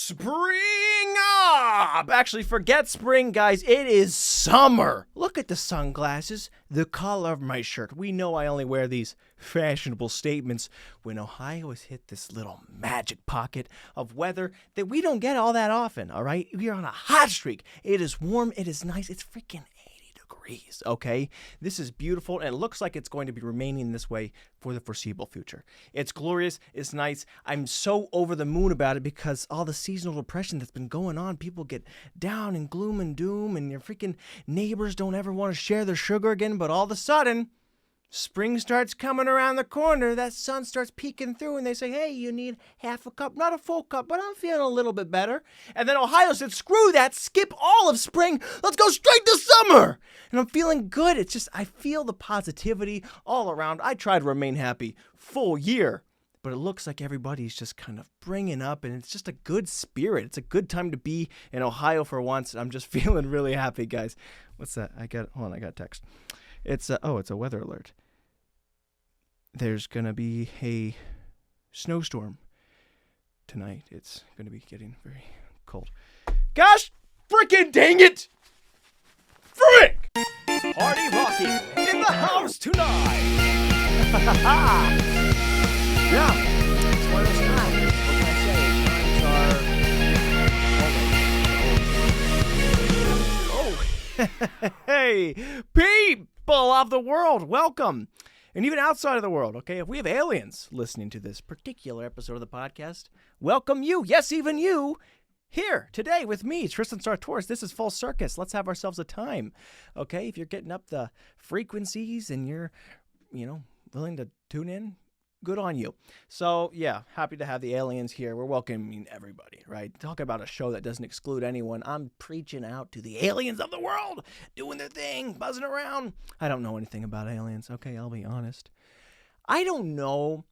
Spring up! Actually, forget spring, guys. It is summer. Look at the sunglasses, the color of my shirt. We know I only wear these fashionable statements when Ohio has hit this little magic pocket of weather that we don't get all that often, all right? We are on a hot streak. It is warm. It is nice. It's freaking 80 degrees, okay? This is beautiful, and it looks like it's going to be remaining this way for the foreseeable future. It's glorious. It's nice. I'm so over the moon about it because all the seasonal depression that's been going on, people get down in gloom and doom, and your freaking neighbors don't ever want to share their sugar again, but all of a sudden, spring starts coming around the corner, that sun starts peeking through, and they say, hey, you need half a cup, not a full cup, but I'm feeling a little bit better. And then Ohio said, screw that, skip all of spring, let's go straight to summer. And I'm feeling good. It's just, I feel the positivity all around. I try to remain happy full year, but it looks like everybody's just kind of bringing up, and it's just a good spirit. It's a good time to be in Ohio for once. I'm just feeling really happy, guys. What's that? I got a text. It's a weather alert. There's going to be a snowstorm tonight. It's going to be getting very cold. Gosh, freaking dang it! Frick! Party rocking in the house tonight! Yeah, it's one of those times. What can I say? Times are... Oh, hey, people of the world, welcome! And even outside of the world, okay? If we have aliens listening to this particular episode of the podcast, welcome you, yes, even you, here today with me, Tristan Sartoris. This is full Circus. Let's have ourselves a time, okay? If you're getting up the frequencies and you're, willing to tune in, good on you. So, yeah, happy to have the aliens here. We're welcoming everybody, right? Talk about a show that doesn't exclude anyone. I'm preaching out to the aliens of the world, doing their thing, buzzing around. I don't know anything about aliens, okay? I'll be honest. I don't know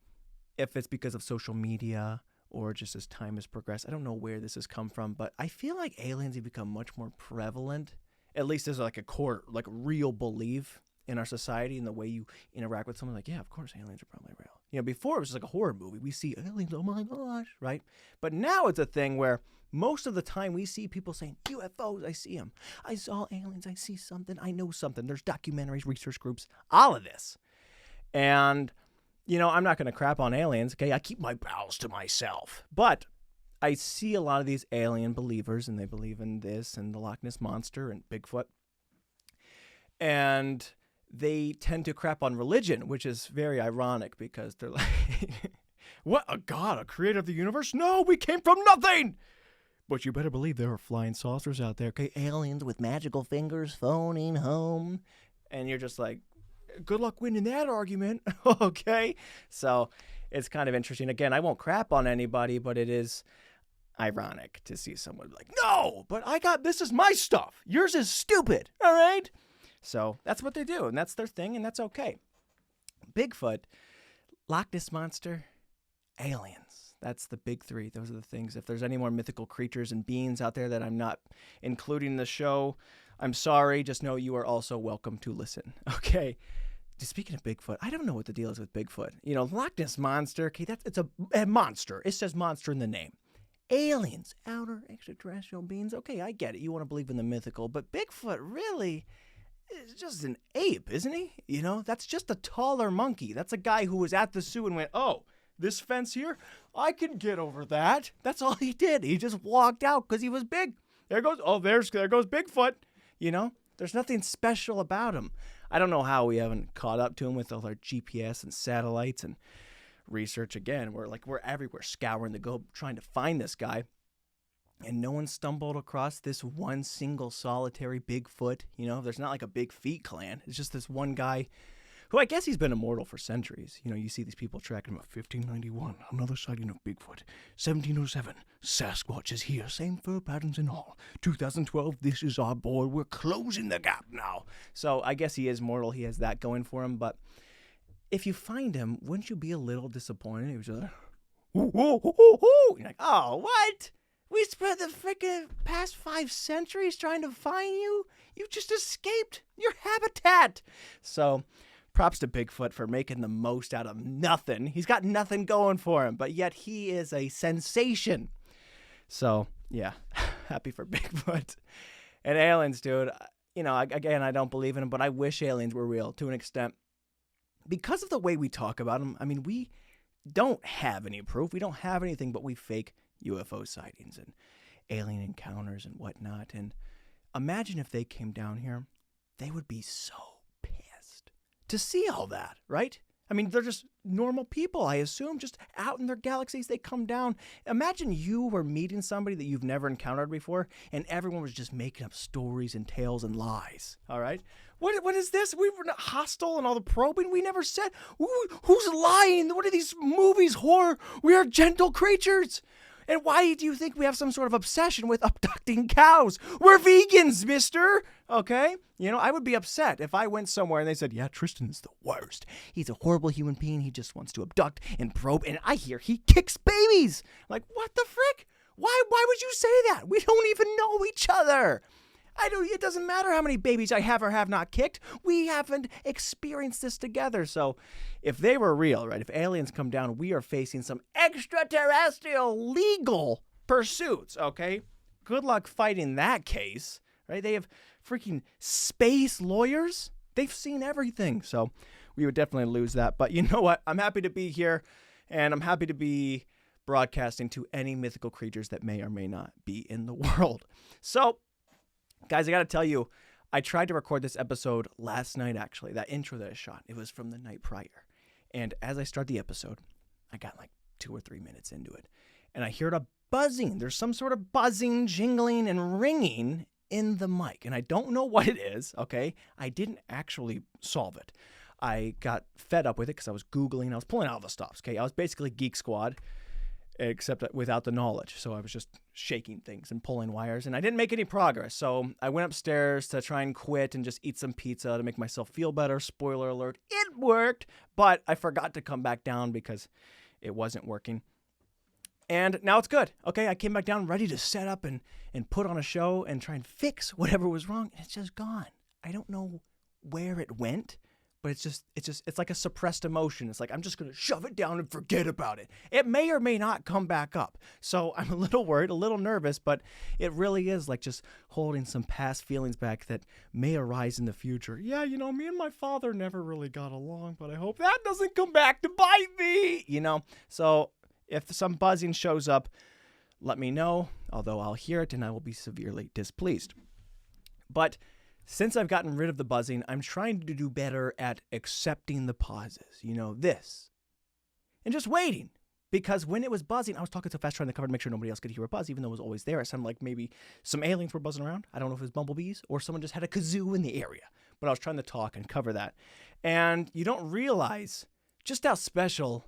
if it's because of social media or just as time has progressed. I don't know where this has come from, but I feel like aliens have become much more prevalent, at least as like a core, like real belief in our society and the way you interact with someone. Like, yeah, of course aliens are probably real. Before it was just like a horror movie. We see aliens, oh my gosh, right? But now it's a thing where most of the time we see people saying, UFOs, I see them. I saw aliens, I see something, I know something. There's documentaries, research groups, all of this. And, I'm not going to crap on aliens, okay? I keep my bowels to myself. But I see a lot of these alien believers, and they believe in this and the Loch Ness Monster and Bigfoot. And they tend to crap on religion, which is very ironic because they're like, what, a god, a creator of the universe? No, we came from nothing. But you better believe there are flying saucers out there, okay? Aliens with magical fingers phoning home. And you're just like, good luck winning that argument, okay? So it's kind of interesting. Again, I won't crap on anybody, but it is ironic to see someone like, no, but this is my stuff. Yours is stupid, all right? So that's what they do, and that's their thing, and that's okay. Bigfoot, Loch Ness Monster, aliens. That's the big three. Those are the things. If there's any more mythical creatures and beings out there that I'm not including in the show, I'm sorry. Just know you are also welcome to listen, okay? Speaking of Bigfoot, I don't know what the deal is with Bigfoot. Loch Ness Monster, okay, it's a monster. It says monster in the name. Aliens, outer extraterrestrial beings, okay, I get it. You want to believe in the mythical, but Bigfoot, really... It's just an ape, isn't he? That's just a taller monkey. That's a guy who was at the zoo and went, oh, this fence here, I can get over that. That's all he did. He just walked out because he was big. There goes Bigfoot. There's nothing special about him. I don't know how we haven't caught up to him with all our GPS and satellites and research. Again, we're everywhere scouring the globe trying to find this guy. And no one stumbled across this one single solitary Bigfoot. There's not like a Big Feet clan. It's just this one guy who I guess he's been immortal for centuries. You see these people tracking him at 1591, another sighting of Bigfoot. 1707, Sasquatch is here, same fur patterns and all. 2012, this is our boy. We're closing the gap now. So I guess he is mortal. He has that going for him. But if you find him, wouldn't you be a little disappointed? He was just like, ooh, ooh, ooh, ooh, ooh. You're like, oh, what? We spent the freaking past 5 centuries trying to find you. You just escaped your habitat. So props to Bigfoot for making the most out of nothing. He's got nothing going for him, but yet he is a sensation. So, yeah, happy for Bigfoot. And aliens, dude, again, I don't believe in them, but I wish aliens were real to an extent. Because of the way we talk about them, I mean, we don't have any proof. We don't have anything, but we fake UFO sightings and alien encounters and whatnot. And imagine if they came down here, they would be so pissed to see all that, right? I mean, they're just normal people, I assume, just out in their galaxies. They come down. Imagine you were meeting somebody that you've never encountered before, and everyone was just making up stories and tales and lies, all right? What is this? We were not hostile and all the probing. We never said, who's lying? What are these movies, horror? We are gentle creatures. And why do you think we have some sort of obsession with abducting cows? We're vegans, mister. Okay? I would be upset if I went somewhere and they said, yeah, Tristan is the worst. He's a horrible human being. He just wants to abduct and probe. And I hear he kicks babies. Like, what the frick? Why would you say that? We don't even know each other. It doesn't matter how many babies I have or have not kicked. We haven't experienced this together. So if they were real, right, if aliens come down, we are facing some extraterrestrial legal pursuits, okay? Good luck fighting that case, right? They have freaking space lawyers. They've seen everything. So we would definitely lose that. But you know what? I'm happy to be here, and I'm happy to be broadcasting to any mythical creatures that may or may not be in the world. So, guys, I got to tell you, I tried to record this episode last night, actually. That intro that I shot, it was from the night prior. And as I start the episode, I got like 2 or 3 minutes into it. And I heard a buzzing. There's some sort of buzzing, jingling, and ringing in the mic. And I don't know what it is, okay? I didn't actually solve it. I got fed up with it because I was Googling. I was pulling out all the stops, okay? I was basically Geek Squad, except without the knowledge. So I was just shaking things and pulling wires, and I didn't make any progress. So I went upstairs to try and quit and just eat some pizza to make myself feel better. Spoiler alert, it worked, but I forgot to come back down because it wasn't working. And now it's good. Okay, I came back down ready to set up and put on a show and try and fix whatever was wrong, and it's just gone. I don't know where it went, but it's like a suppressed emotion. It's like, I'm just going to shove it down and forget about it. It may or may not come back up. So I'm a little worried, a little nervous, but it really is like just holding some past feelings back that may arise in the future. Yeah, me and my father never really got along, but I hope that doesn't come back to bite me, So if some buzzing shows up, let me know, although I'll hear it and I will be severely displeased. But since I've gotten rid of the buzzing, I'm trying to do better at accepting the pauses, this. And just waiting. Because when it was buzzing, I was talking so fast trying to cover to make sure nobody else could hear a buzz, even though it was always there. It sounded like maybe some aliens were buzzing around. I don't know if it was bumblebees or someone just had a kazoo in the area. But I was trying to talk and cover that. And you don't realize just how special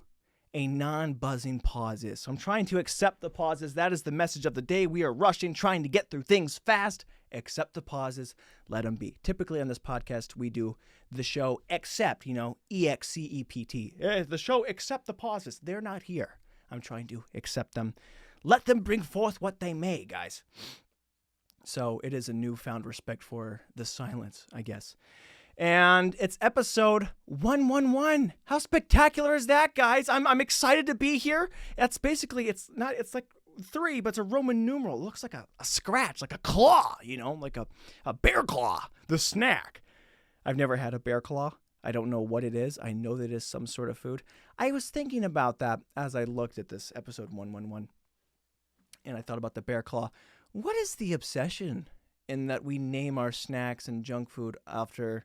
a non-buzzing pause is. So I'm trying to accept the pauses. That is the message of the day. We are rushing, trying to get through things fast. Accept the pauses. Let them be. Typically on this podcast, we do the show except, E-X-C-E-P-T. The show except the pauses. They're not here. I'm trying to accept them. Let them bring forth what they may, guys. So it is a newfound respect for the silence, I guess. And it's episode 111. How spectacular is that, guys? I'm excited to be here. That's basically, it's like 3, but it's a Roman numeral. It looks like a scratch, like a claw, like a bear claw, the snack. I've never had a bear claw. I don't know what it is. I know that it is some sort of food. I was thinking about that as I looked at this episode 111. And I thought about the bear claw. What is the obsession in that we name our snacks and junk food after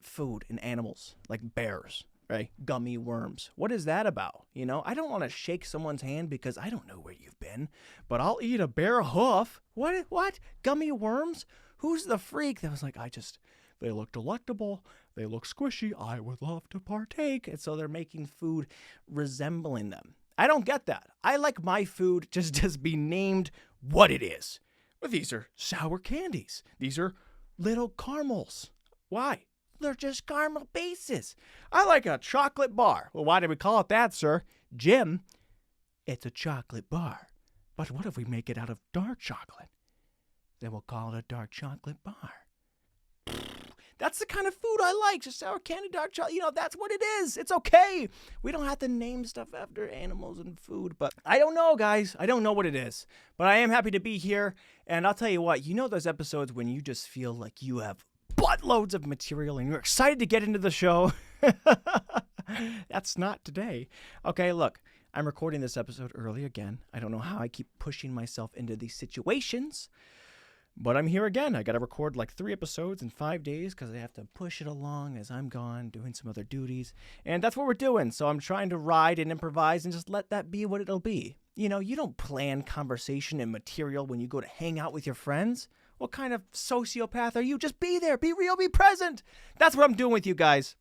food and animals, like bears, right? Gummy worms. What is that about? I don't want to shake someone's hand because I don't know where you've been, but I'll eat a bear hoof. What? Gummy worms? Who's the freak that was like, they look delectable. They look squishy. I would love to partake. And so they're making food resembling them. I don't get that. I like my food just be named what it is. Well, these are sour candies. These are little caramels. Why? They're just caramel bases. I like a chocolate bar. Well, why do we call it that, sir? Jim, it's a chocolate bar. But what if we make it out of dark chocolate? Then we'll call it a dark chocolate bar. That's the kind of food I like. Just sour candy, dark chocolate. That's what it is. It's okay. We don't have to name stuff after animals and food. But I don't know, guys. I don't know what it is. But I am happy to be here. And I'll tell you what, those episodes when you just feel like you have buttloads of material and you're excited to get into the show. That's not today. Okay, look, I'm recording this episode early again. I don't know how I keep pushing myself into these situations. But I'm here again. I got to record like 3 episodes in 5 days because I have to push it along as I'm gone doing some other duties. And that's what we're doing. So I'm trying to ride and improvise and just let that be what it'll be. You don't plan conversation and material when you go to hang out with your friends. What kind of sociopath are you? Just be there. Be real. Be present. That's what I'm doing with you guys.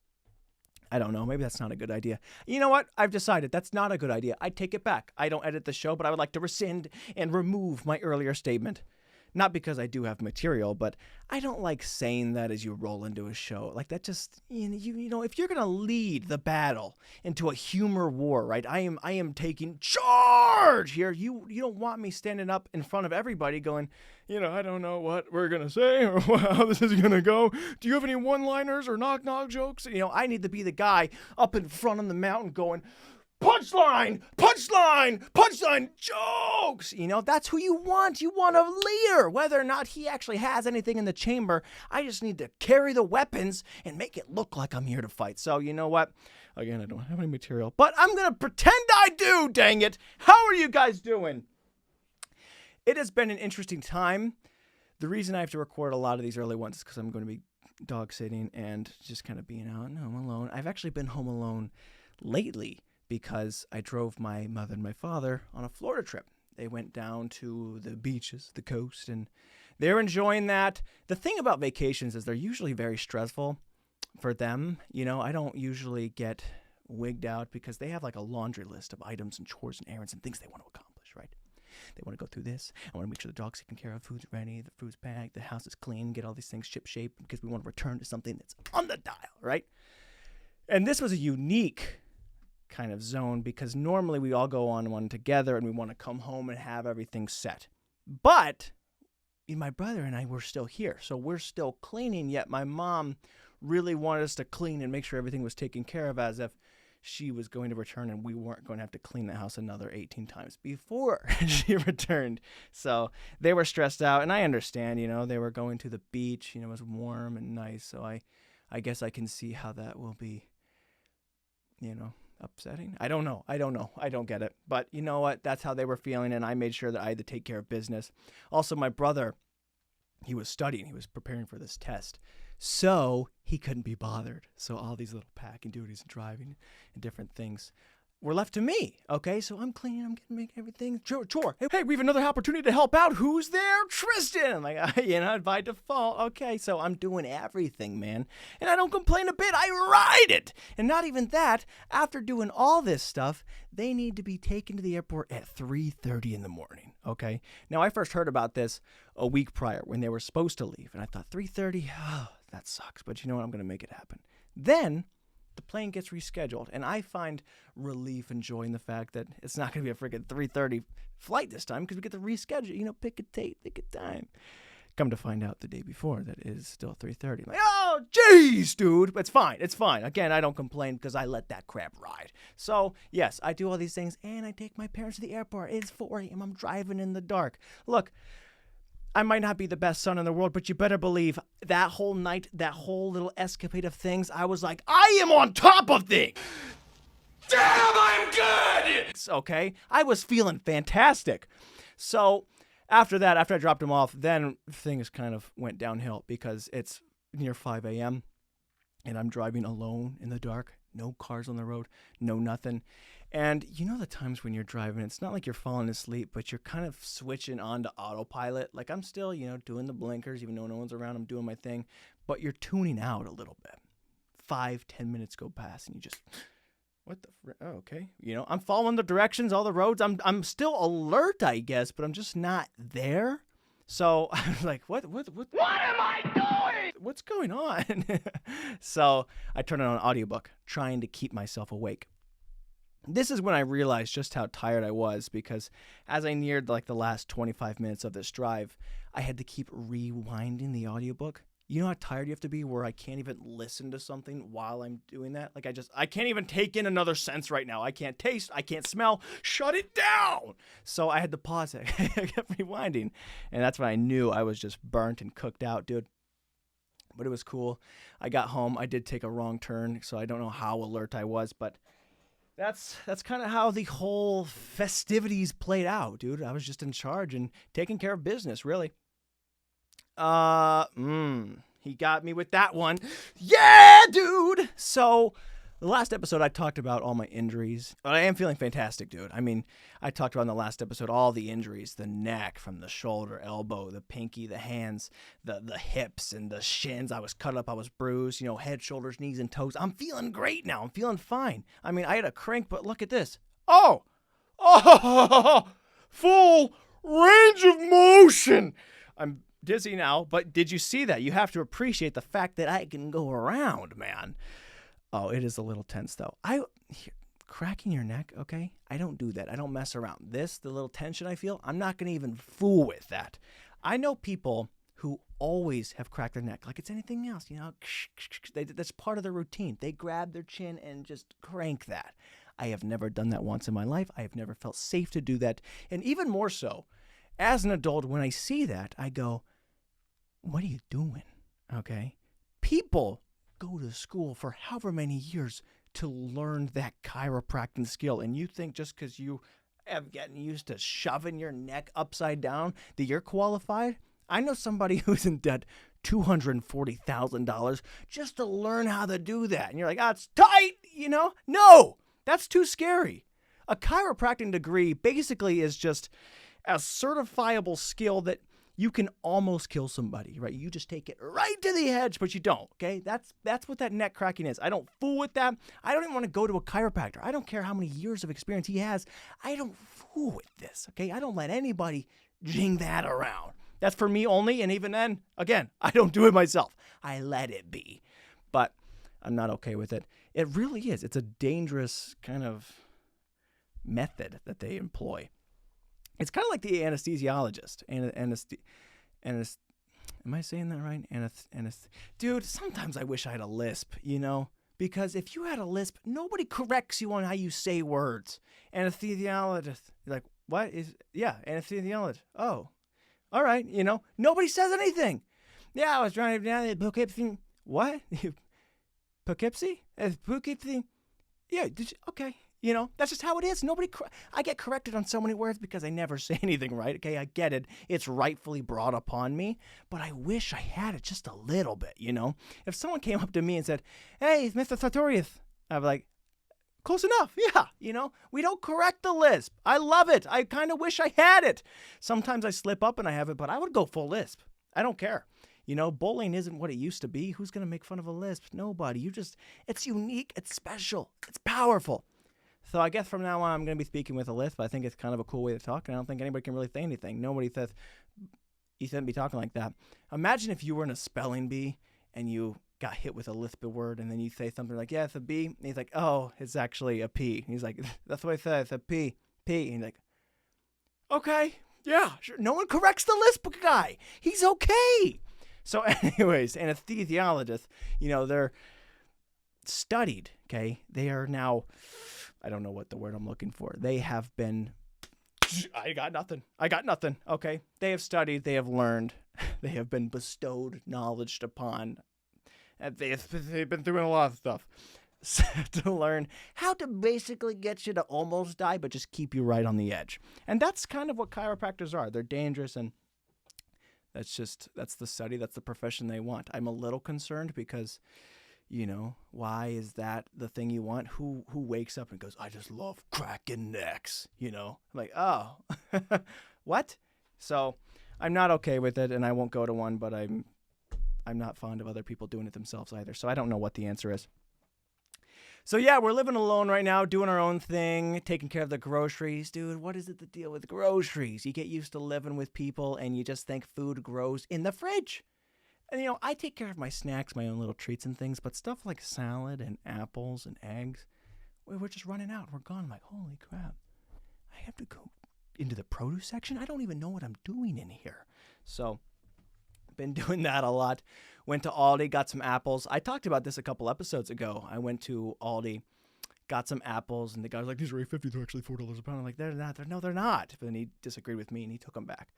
I don't know. Maybe that's not a good idea. You know what? I've decided that's not a good idea. I take it back. I don't edit the show, but I would like to rescind and remove my earlier statement. Not because I do have material, but I don't like saying that as you roll into a show. Like that just, if you're going to lead the battle into a humor war, right? I am taking charge here. You don't want me standing up in front of everybody going, I don't know what we're going to say or how this is going to go. Do you have any one-liners or knock-knock jokes? I need to be the guy up in front on the mountain going, punchline, punchline, punchline, jokes. That's who you want. You want a leader. Whether or not he actually has anything in the chamber, I just need to carry the weapons and make it look like I'm here to fight. So you know what? Again, I don't have any material, but I'm going to pretend I do, dang it. How are you guys doing? It has been an interesting time. The reason I have to record a lot of these early ones is because I'm going to be dog sitting and just kind of being out and home alone. I've actually been home alone lately, because I drove my mother and my father on a Florida trip. They went down to the beaches, the coast, and they're enjoying that. The thing about vacations is they're usually very stressful for them. I don't usually get wigged out because they have like a laundry list of items and chores and errands and things they want to accomplish, right? They want to go through this. I want to make sure the dog's taken care of, food's ready, the food's packed, the house is clean, get all these things ship-shape because we want to return to something that's on the dial, right? And this was a unique kind of zone because normally we all go on one together and we want to come home and have everything set. But my brother and I were still here, so we're still cleaning, yet my mom really wanted us to clean and make sure everything was taken care of as if she was going to return and we weren't going to have to clean the house another 18 times before she returned. So they were stressed out, and I understand, they were going to the beach, it was warm and nice, so I guess I can see how that will be, upsetting. I don't know. I don't get it. But you know what? That's how they were feeling, and I made sure that I had to take care of business. Also, my brother, he was studying. He was preparing for this test. So he couldn't be bothered. So all these little packing duties and driving and different things were left to me. Okay, so I'm cleaning. I'm getting making everything chore. Hey, we have another opportunity to help out. Who's there? Tristan. By default. Okay, so I'm doing everything, man, and I don't complain a bit. I ride it, and not even that. After doing all this stuff, they need to be taken to the airport at 3:30 in the morning. Okay, now I first heard about this a week prior when they were supposed to leave, and I thought 3:30. Oh, that sucks. But you know what? I'm gonna make it happen. Then the plane gets rescheduled, and I find relief and joy in the fact that it's not going to be a freaking 3:30 flight this time because we get to reschedule, pick a date, pick a time. Come to find out the day before that it is still 3:30. I'm like, oh, jeez, dude. It's fine. Again, I don't complain because I let that crap ride. So, yes, I do all these things, and I take my parents to the airport. It's 4 a.m. I'm driving in the dark. Look, I might not be the best son in the world, but you better believe that whole night, that whole little escapade of things, I was like, I am on top of things. Damn, I'm good. Okay, I was feeling fantastic. So after that, after I dropped him off, then things kind of went downhill because it's near 5 a.m. and I'm driving alone in the dark, no cars on the road, no nothing. And the times when you're driving, it's not like you're falling asleep, but you're kind of switching on to autopilot. Like I'm still, doing the blinkers, even though no one's around, I'm doing my thing, but you're tuning out a little bit. 5-10 minutes go past and you just, what the, oh, okay. I'm following the directions, all the roads. I'm still alert, I guess, but I'm just not there. So I was like, what am I doing? What's going on? So I turned on an audiobook, trying to keep myself awake. This is when I realized just how tired I was because as I neared the last 25 minutes of this drive, I had to keep rewinding the audiobook You know how tired you have to be where I can't even listen to something while I'm doing that? Like I can't even take in another sense right now. I can't taste, I can't smell. Shut it down. So I had to pause it. I kept rewinding. And that's when I knew I was just burnt and cooked out, dude. But it was cool. I got home. I did take a wrong turn, so I don't know how alert I was, but that's kind of how the whole festivities played out, dude. I was just in charge and taking care of business, really. He got me with that one. Yeah, dude. So the last episode I talked about all my injuries. I am feeling fantastic, dude. I mean, I talked about in the last episode all the injuries, the neck, from the shoulder, elbow, the pinky, the hands, the hips, and the shins. I was cut up, I was bruised, head, shoulders, knees, and toes. I'm feeling great now. I'm feeling fine. I mean, I had a crank, but look at this. Oh, full range of motion. I'm dizzy now, but did you see that? You have to appreciate the fact that I can go around, man. Oh, it is a little tense, though. Cracking your neck, okay? I don't do that. I don't mess around. The little tension I feel, I'm not going to even fool with that. I know people who always have cracked their neck like it's anything else, that's part of their routine. They grab their chin and just crank that. I have never done that once in my life. I have never felt safe to do that. And even more so, as an adult, when I see that, I go, what are you doing? Okay? People go to school for however many years to learn that chiropractic skill. And you think just because you have gotten used to shoving your neck upside down that you're qualified? I know somebody who's in debt $240,000 just to learn how to do that. And you're like, it's tight, No, that's too scary. A chiropractic degree basically is just a certifiable skill that you can almost kill somebody, right? You just take it right to the edge, but you don't, okay? That's what that neck cracking is. I don't fool with that. I don't even want to go to a chiropractor. I don't care how many years of experience he has. I don't fool with this, okay? I don't let anybody jing that around. That's for me only, and even then, again, I don't do it myself. I let it be. But I'm not okay with it. It really is. It's a dangerous kind of method that they employ. It's kind of like the anesthesiologist. Am I saying that right? Dude, sometimes I wish I had a lisp, Because if you had a lisp, nobody corrects you on how you say words. Anesthesiologist. You're like, what is... Yeah, anesthesiologist. Oh, all right, Nobody says anything. Yeah, I was driving down the Poughkeepsie... What? Poughkeepsie? Poughkeepsie? Yeah, did you... Okay. That's just how it is. I get corrected on so many words because I never say anything right. Okay, I get it. It's rightfully brought upon me, but I wish I had it just a little bit, If someone came up to me and said, "Hey, Mr. Sartoris," I'd be like, close enough. Yeah, we don't correct the lisp. I love it. I kind of wish I had it. Sometimes I slip up and I have it, but I would go full lisp. I don't care. Bowling isn't what it used to be. Who's going to make fun of a lisp? Nobody. It's unique. It's special. It's powerful. So I guess from now on, I'm going to be speaking with a lisp. I think it's kind of a cool way to talk, and I don't think anybody can really say anything. Nobody says, you shouldn't be talking like that. Imagine if you were in a spelling bee, and you got hit with a lisp word, and then you say something like, yeah, it's a B. And he's like, oh, it's actually a P. And he's like, that's what I said, it's a P. And he's like, okay, yeah, sure. No one corrects the lisp guy. He's okay. So anyways, anesthesiologists, they're studied, okay? They are now... I don't know what the word I'm looking for. They have been... I got nothing. Okay? They have studied. They have learned. They have been bestowed knowledge upon. And they've been through a lot of stuff to learn how to basically get you to almost die, but just keep you right on the edge. And that's kind of what chiropractors are. They're dangerous, and that's the study. That's the profession they want. I'm a little concerned because... why is that the thing you want? Who wakes up and goes, I just love cracking necks, I'm like, oh, what? So I'm not okay with it, and I won't go to one, but I'm not fond of other people doing it themselves either. So I don't know what the answer is. So yeah, we're living alone right now, doing our own thing, taking care of the groceries. Dude, what is it the deal with groceries? You get used to living with people, and you just think food grows in the fridge. And, I take care of my snacks, my own little treats and things, but stuff like salad and apples and eggs, we're just running out. We're gone. I'm like, holy crap. I have to go into the produce section? I don't even know what I'm doing in here. So, been doing that a lot. Went to Aldi, got some apples. I talked about this a couple episodes ago. I went to Aldi, got some apples, and the guy was like, these are $8.50. They're actually $4 a pound. I'm like, they're not. No, they're not. But then he disagreed with me, and he took them back.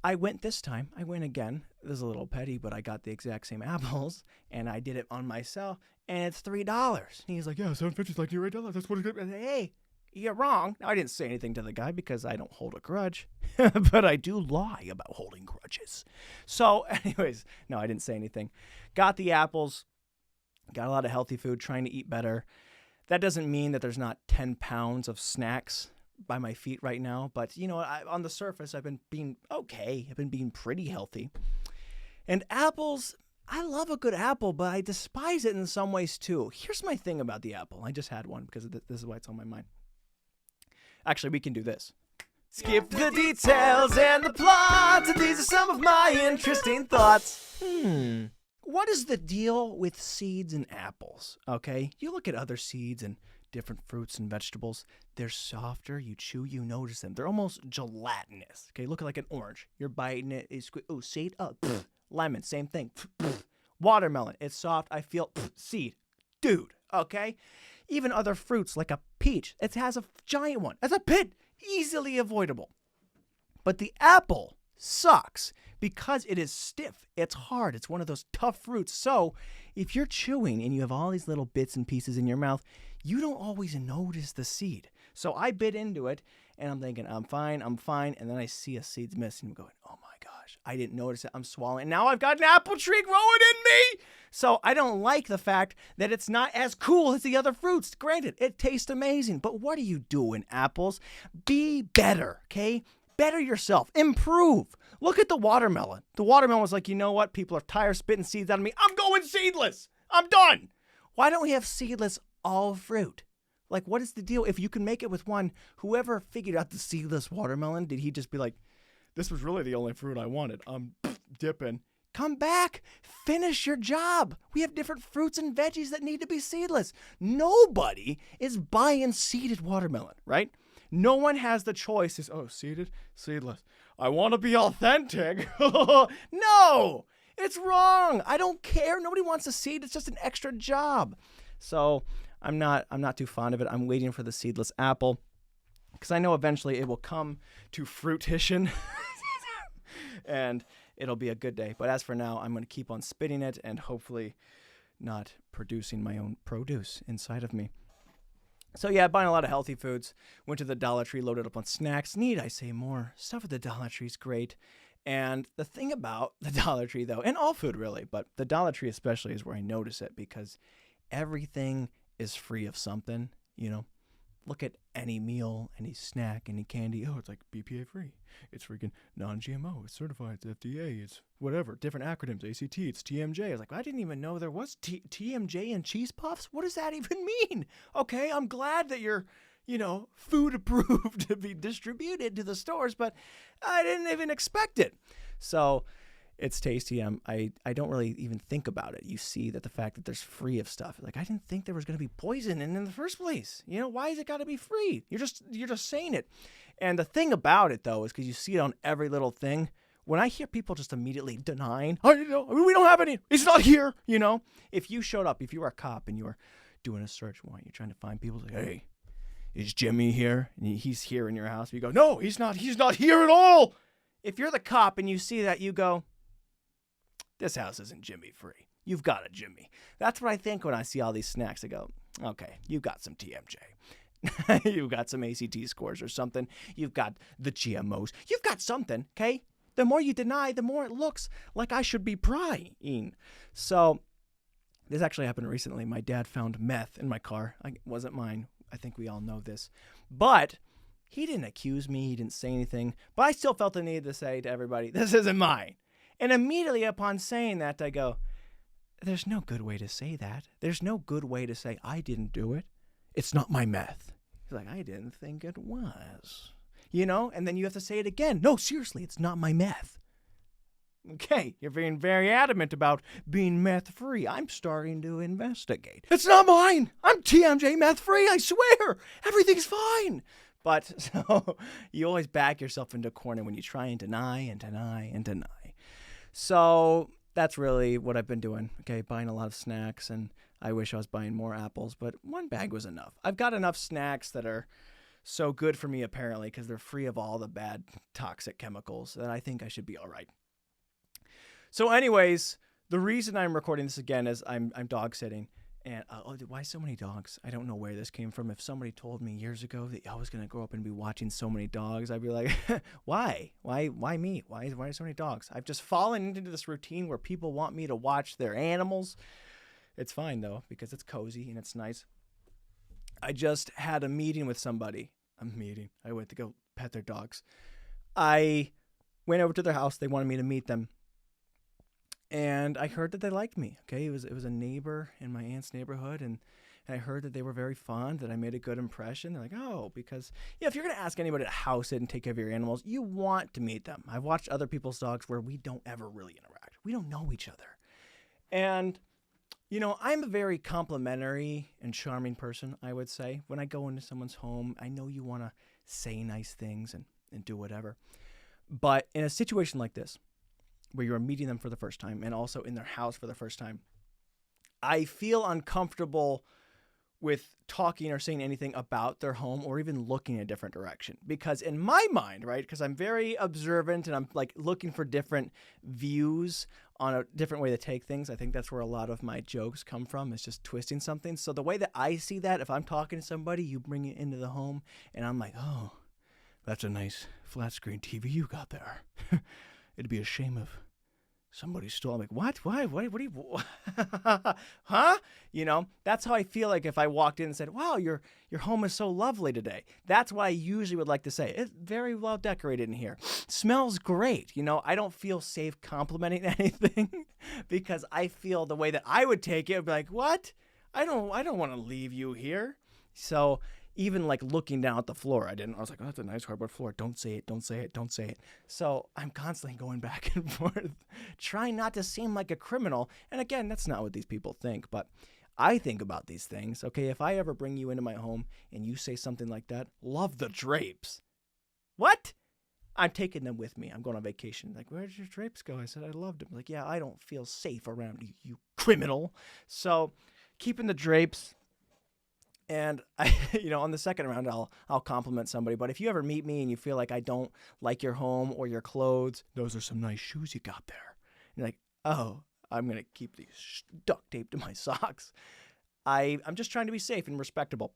I went this time. I went again. This is a little petty, but I got the exact same apples, and I did it on myself, and it's $3. And he's like, yeah, $7.50 is like $8. That's what it's going to be. Hey, you're wrong. Now, I didn't say anything to the guy because I don't hold a grudge, but I do lie about holding grudges. So anyways, no, I didn't say anything. Got the apples, got a lot of healthy food, trying to eat better. That doesn't mean that there's not 10 pounds of snacks by my feet right now, but you know, on the surface, I've been being okay. I've been being pretty healthy. And apples, I love a good apple, but I despise it in some ways too. Here's my thing about the apple. I just had one because this is why it's on my mind. Actually, we can do this. Skip the details and the plot. These are some of my interesting thoughts. What is the deal with seeds and apples? Okay, you look at other seeds and different fruits and vegetables. They're softer. You chew, you notice them. They're almost gelatinous. Okay, look like an orange. You're biting it. Seed. Lemon, same thing. Watermelon. It's soft. I feel seed. Dude, okay? Even other fruits like a peach. It has a giant one. It's a pit. Easily avoidable. But the apple sucks because it is stiff. It's hard. It's one of those tough fruits. So if you're chewing and you have all these little bits and pieces in your mouth, you don't always notice the seed. So I bit into it and I'm thinking, I'm fine. And then I see a seed's missing. I'm going, oh my gosh, I didn't notice it. I'm swallowing. Now I've got an apple tree growing in me. So I don't like the fact that it's not as cool as the other fruits. Granted, it tastes amazing, but what are you doing, apples? Be better, okay? Better yourself. Improve. Look at the watermelon. The watermelon was like, you know what? People are tired of spitting seeds out of me. I'm going seedless. I'm done. Why don't we have seedless all fruit? Like, what is the deal? If you can make it with one, whoever figured out the seedless watermelon, did he just be like, this was really the only fruit I wanted. I'm dipping. Come back. Finish your job. We have different fruits and veggies that need to be seedless. Nobody is buying seeded watermelon, right? No one has the choice. Is seeded, seedless. I want to be authentic. No, it's wrong. I don't care. Nobody wants a seed. It's just an extra job. So I'm not too fond of it. I'm waiting for the seedless apple because I know eventually it will come to fruition and it'll be a good day. But as for now, I'm going to keep on spitting it and hopefully not producing my own produce inside of me. So yeah, buying a lot of healthy foods. Went to the Dollar Tree, loaded up on snacks. Need I say more? Stuff at the Dollar Tree is great. And the thing about the Dollar Tree, though, and all food really, but the Dollar Tree especially is where I notice it because everything is free of something, you know. Look at any meal, any snack, any candy. Oh, it's like BPA free. It's freaking non-GMO. It's certified. It's FDA. It's whatever. Different acronyms. ACT. It's TMJ. I was like, I didn't even know there was TMJ in cheese puffs. What does that even mean? Okay, I'm glad that you're, food approved to be distributed to the stores, but I didn't even expect it. So it's tasty. I don't really even think about it. You see that the fact that there's free of stuff. Like, I didn't think there was going to be poison in the first place. Why is it got to be free? You're just saying it. And the thing about it, though, is because you see it on every little thing. When I hear people just immediately denying, we don't have any. It's not here. If you showed up, if you were a cop and you were doing a search warrant, you're trying to find people. Like, hey, is Jimmy here? And he's here in your house. You go, no, he's not. He's not here at all. If you're the cop and you see that, you go, this house isn't Jimmy free. You've got a Jimmy. That's what I think when I see all these snacks. I go, okay, you've got some TMJ. You've got some ACT scores or something. You've got the GMOs. You've got something, okay? The more you deny, the more it looks like I should be prying. So this actually happened recently. My dad found meth in my car. It wasn't mine. I think we all know this. But he didn't accuse me. He didn't say anything. But I still felt the need to say to everybody, this isn't mine. And immediately upon saying that, I go, there's no good way to say that. There's no good way to say, I didn't do it. It's not my meth. He's like, I didn't think it was. And then you have to say it again. No, seriously, it's not my meth. Okay, you're being very adamant about being meth-free. I'm starting to investigate. It's not mine. I'm TMJ meth-free, I swear. Everything's fine. But so you always back yourself into a corner when you try and deny and deny and deny. So that's really what I've been doing. Okay, buying a lot of snacks, and I wish I was buying more apples, but one bag was enough. I've got enough snacks that are so good for me, apparently, because they're free of all the bad toxic chemicals, that I think I should be all right. So anyways, the reason I'm recording this again is I'm dog sitting. And why so many dogs? I don't know where this came from. If somebody told me years ago that I was going to grow up and be watching so many dogs, I'd be like, why? Why me? Why so many dogs? I've just fallen into this routine where people want me to watch their animals. It's fine, though, because it's cozy and it's nice. I just had a meeting with somebody. I went to go pet their dogs. I went over to their house. They wanted me to meet them. And I heard that they liked me. Okay, it was a neighbor in my aunt's neighborhood, and I heard that they were very fond, that I made a good impression. They're like, oh, because if you're gonna ask anybody to house it and take care of your animals, you want to meet them. I've watched other people's dogs where we don't ever really interact. We don't know each other, and I'm a very complimentary and charming person. I would say when I go into someone's home, I know you want to say nice things and do whatever, but in a situation like this, where you're meeting them for the first time and also in their house for the first time, I feel uncomfortable with talking or saying anything about their home or even looking a different direction. Because in my mind, right, because I'm very observant and I'm like looking for different views on a different way to take things. I think that's where a lot of my jokes come from, is just twisting something. So the way that I see that, if I'm talking to somebody, you bring it into the home and I'm like, oh, that's a nice flat screen TV you got there. It'd be a shame if somebody stole. I'm like, what? Why? What do you? Huh? That's how I feel like if I walked in and said, wow, your home is so lovely today. That's what I usually would like to say. It's very well decorated in here. Smells great. I don't feel safe complimenting anything because I feel the way that I would take it would be like, what? I don't want to leave you here. So even like looking down at the floor, I was like, oh, that's a nice hardwood floor. Don't say it, don't say it, don't say it. So I'm constantly going back and forth, trying not to seem like a criminal. And again, that's not what these people think, but I think about these things. Okay, if I ever bring you into my home and you say something like that, love the drapes. What? I'm taking them with me. I'm going on vacation. Like, where did your drapes go? I said, I loved them. Like, yeah, I don't feel safe around you, you criminal. So keeping the drapes. And on the second round, I'll compliment somebody. But if you ever meet me and you feel like I don't like your home or your clothes, those are some nice shoes you got there. And you're like, oh, I'm gonna keep these duct taped to my socks. I'm just trying to be safe and respectable.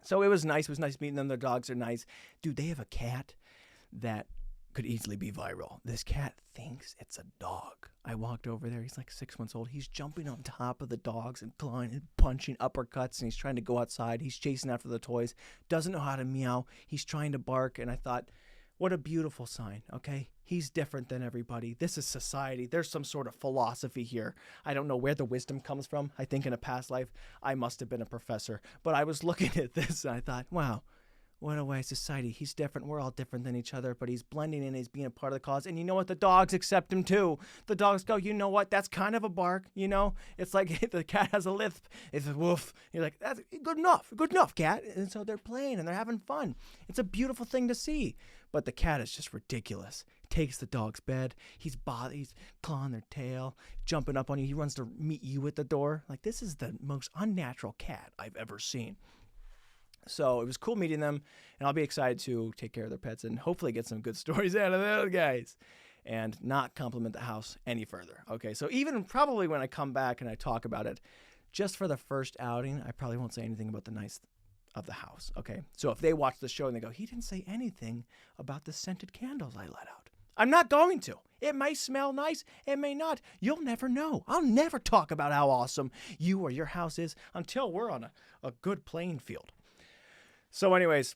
So it was nice. It was nice meeting them. Their dogs are nice. Dude, they have a cat that could easily be viral. This cat thinks it's a dog. I walked over there. He's like 6 months old. He's jumping on top of the dogs and clawing and punching uppercuts, and he's trying to go outside. He's chasing after the toys. Doesn't know how to meow. He's trying to bark, and I thought, what a beautiful sign, okay? He's different than everybody. This is society. There's some sort of philosophy here. I don't know where the wisdom comes from. I think in a past life, I must have been a professor. But I was looking at this, and I thought, wow, what a way society. He's different. We're all different than each other, but he's blending in. He's being a part of the cause. And you know what? The dogs accept him too. The dogs go, you know what? That's kind of a bark, It's like the cat has a lisp. It's a woof. You're like, that's good enough. Good enough, cat. And so they're playing and they're having fun. It's a beautiful thing to see. But the cat is just ridiculous. He takes the dog's bed. He's clawing their tail, jumping up on you. He runs to meet you at the door. Like, this is the most unnatural cat I've ever seen. So it was cool meeting them, and I'll be excited to take care of their pets and hopefully get some good stories out of those guys and not compliment the house any further. Okay, so even probably when I come back and I talk about it, just for the first outing, I probably won't say anything about the nice of the house. Okay, so if they watch the show and they go, he didn't say anything about the scented candles I let out. I'm not going to. It may smell nice. It may not. You'll never know. I'll never talk about how awesome you or your house is until we're on a good playing field. So anyways,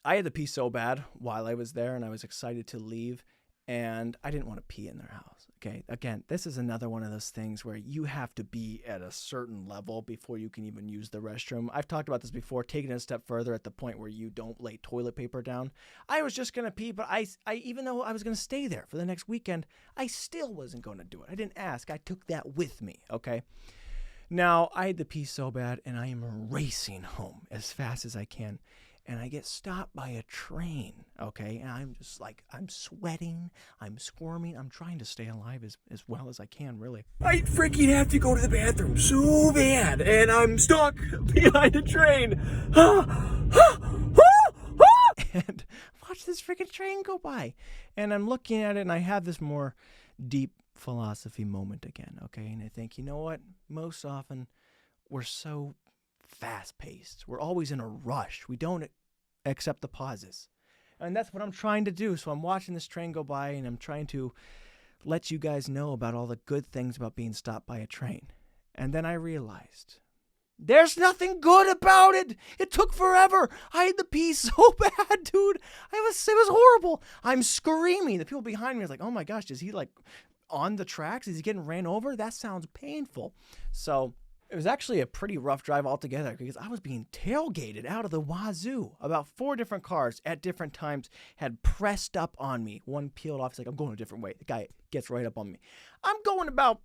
I had to pee so bad while I was there, and I was excited to leave, and I didn't want to pee in their house. Okay, again, this is another one of those things where you have to be at a certain level before you can even use the restroom. I've talked about this before, taking it a step further at the point where you don't lay toilet paper down. I was just going to pee, but I even though I was going to stay there for the next weekend, I still wasn't going to do it. I didn't ask. I took that with me, okay? Now, I had to pee so bad, and I am racing home as fast as I can. and I get stopped by a train, okay? And I'm just like, I'm sweating, I'm squirming, I'm trying to stay alive as well as I can, really. I freaking have to go to the bathroom so bad, and I'm stuck behind a train. And watch this freaking train go by. And I'm looking at it, and I have this more deep philosophy moment again, okay? And I think, you know what? Most often, we're so fast-paced. We're always in a rush. We don't accept the pauses. And that's what I'm trying to do. So I'm watching this train go by, and I'm trying to let you guys know about all the good things about being stopped by a train. And then I realized there's nothing good about it. It took forever. I had to pee so bad, dude. It was horrible. I'm screaming. The people behind me are like, oh my gosh, is he like on the tracks? Is he getting ran over? That sounds painful. So it was actually a pretty rough drive altogether because I was being tailgated out of the wazoo. About 4 different cars at different times had pressed up on me. One peeled off. He's like, I'm going a different way. The guy gets right up on me. I'm going about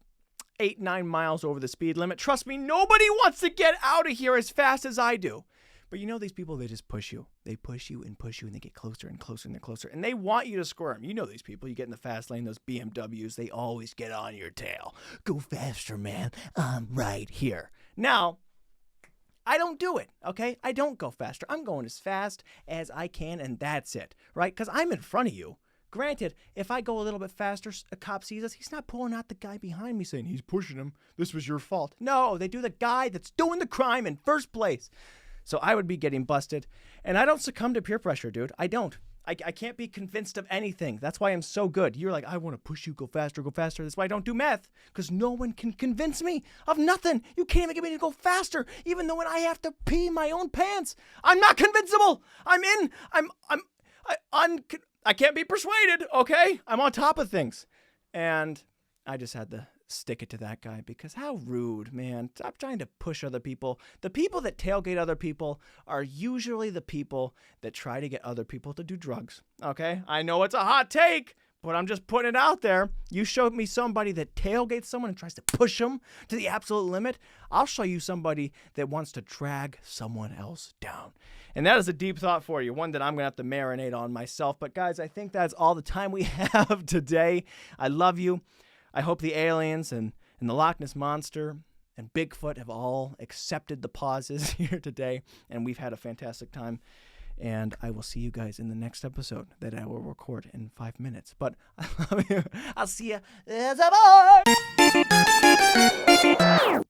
8-9 miles over the speed limit. Trust me, nobody wants to get out of here as fast as I do. But you know these people, they just push you. They push you, and they get closer and closer and closer. And they want you to squirm. You know these people. You get in the fast lane, those BMWs, they always get on your tail. Go faster, man. I'm right here. Now, I don't do it, okay? I don't go faster. I'm going as fast as I can, and that's it, right? Because I'm in front of you. Granted, if I go a little bit faster, a cop sees us, he's not pulling out the guy behind me saying, he's pushing him. This was your fault. No, they do the guy that's doing the crime in first place. So I would be getting busted. And I don't succumb to peer pressure, dude. I don't. I can't be convinced of anything. That's why I'm so good. You're like, I want to push you, go faster, go faster. That's why I don't do meth, because no one can convince me of nothing. You can't even get me to go faster, even though when I have to pee my own pants. I'm not convincible. I can't be persuaded, okay? I'm on top of things. And I just had to stick it to that guy because how rude, man. Stop trying to push other people. The people that tailgate other people are usually the people that try to get other people to do drugs, okay? I know it's a hot take, but I'm just putting it out there. You showed me somebody that tailgates someone and tries to push them to the absolute limit. I'll show you somebody that wants to drag someone else down. And that is a deep thought for you, one that I'm going to have to marinate on myself. But guys, I think that's all the time we have today. I love you. I hope the aliens and the Loch Ness Monster and Bigfoot have all accepted the pauses here today. And we've had a fantastic time. And I will see you guys in the next episode that I will record in 5 minutes. But I love you. I'll see you. Bye.